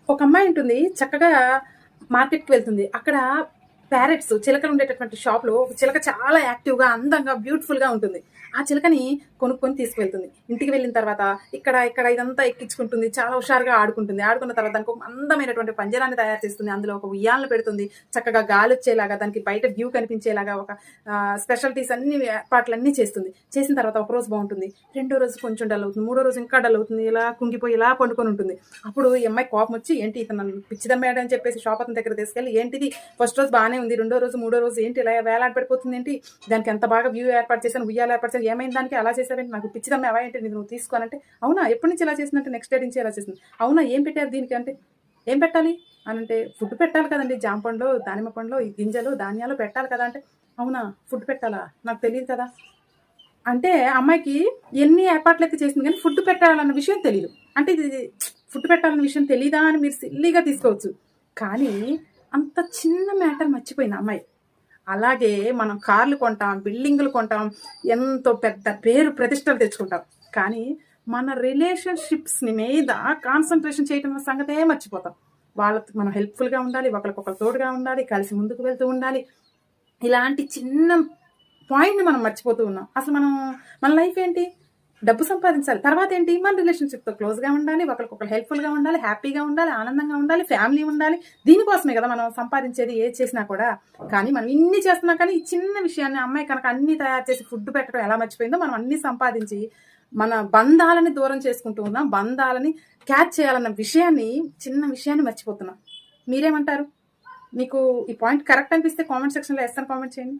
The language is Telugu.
ఒక అమ్మాయి ఉంటుంది చక్కగా మార్కెట్కి వెళ్తుంది. అక్కడ ప్యారెట్స్ చిలకలు ఉండేటటువంటి షాప్లో ఒక చిలక చాలా యాక్టివ్గా అందంగా బ్యూటిఫుల్గా ఉంటుంది. ఆ చిలకని కొనుక్కొని తీసుకువెళ్తుంది. ఇంటికి వెళ్ళిన తర్వాత ఇక్కడ ఇక్కడ ఇదంతా ఎక్కించుకుంటుంది. చాలా హుషారుగా ఆడుకుంటుంది. ఆడుకున్న తర్వాత దానికి ఒక అందమైనటువంటి పంజరాన్ని తయారు చేస్తుంది. అందులో ఒక ఉయ్యాలను పెడుతుంది. చక్కగా గాలి వచ్చేలాగా దానికి బయట వ్యూ కనిపించేలాగా ఒక స్పెషాలిటీస్ అన్ని ఏర్పాట్లన్నీ చేస్తుంది. చేసిన తర్వాత ఒక రోజు బాగుంటుంది, రెండో రోజు కొంచెం డల్ అవుతుంది, మూడో రోజు ఇంకా డల్ అవుతుంది, ఇలా కుంగిపోయి ఇలా పండుకొని ఉంటుంది. అప్పుడు ఈ అమ్మాయి కోపం వచ్చి ఏంటి ఇతను నన్ను పిచ్చిదమ్మాడని చెప్పేసి షాప్ అతని దగ్గర తీసుకెళ్ళి ఏంటిది ఫస్ట్ రోజు బాగానే ఉంది, రెండో రోజు మూడో రోజు ఏంటి ఇలా వేలాడబడిపోతుంది ఏంటి, దానికి ఎంత బాగా వ్యూ ఏర్పాటు చేశాను, ఉయ్యాలు ఏర్పాటు చేశాను, ఏమైంది దానికి అలా చేసావేంటి, నాకు పిచ్చిదమ్మావా ఏంటి నువ్వు తీసుకోనంటే, అవునా ఎప్పటి నుంచి ఇలా చేసిందంటే నెక్స్ట్ డే నుంచి ఇలా చేసింది, అవునా ఏం పెట్టారు దీనికి అంటే, ఏం పెట్టాలి అని అంటే ఫుడ్ పెట్టాలి కదండి, జామ పండ్లు దానిమ్మ పండ్లు గింజలు ధాన్యాలు పెట్టాలి కదా అంటే, అవునా ఫుడ్ పెట్టాలా నాకు తెలియదు కదా అంటే అమ్మాయికి ఎన్ని ఏర్పాట్లు అయితే చేసింది కానీ ఫుడ్ పెట్టాలన్న విషయం తెలియదు. అంటే ఇది ఫుడ్ పెట్టాలన్న విషయం తెలీదా అని మీరు సిల్లీగా తీసుకోవచ్చు, కానీ అంత చిన్న మ్యాటర్ మర్చిపోయింది అమ్మాయి. అలాగే మనం కార్లు కొంటాం, బిల్డింగులు కొంటాం, ఎంతో పెద్ద పేరు ప్రతిష్టలు తెచ్చుకుంటాం, కానీ మన రిలేషన్షిప్స్ని మీద కాన్సన్ట్రేషన్ చేయటం సంగతే మర్చిపోతాం. వాళ్ళకి మనం హెల్ప్ఫుల్గా ఉండాలి, ఒకరికొకరు తోడుగా ఉండాలి, కలిసి ముందుకు వెళ్తూ ఉండాలి. ఇలాంటి చిన్న పాయింట్ని మనం మర్చిపోతూ ఉన్నాం. అసలు మన లైఫ్ ఏంటి, డబ్బు సంపాదించాలి, తర్వాత ఏంటి మన రిలేషన్షిప్తో క్లోజ్గా ఉండాలి, ఒకరికొకరు హెల్ప్ఫుల్గా ఉండాలి, హ్యాపీగా ఉండాలి, ఆనందంగా ఉండాలి, ఫ్యామిలీ ఉండాలి. దీనికోసమే కదా మనం సంపాదించేది ఏది చేసినా కూడా. కానీ మనం ఇన్ని చేస్తున్నాం కానీ ఈ చిన్న విషయాన్ని అమ్మాయి కనుక అన్ని తయారు చేసి ఫుడ్ పెట్టడం ఎలా మర్చిపోయిందో, మనం అన్ని సంపాదించి మన బంధాలని దూరం చేసుకుంటూ ఉన్నాం, బంధాలని క్యాచ్ చేయాలన్న విషయాన్ని, చిన్న విషయాన్ని మర్చిపోతున్నాం. మీరేమంటారు? మీకు ఈ పాయింట్ కరెక్ట్ అనిపిస్తే కామెంట్ సెక్షన్లో ఎస్ అని కామెంట్ చేయండి.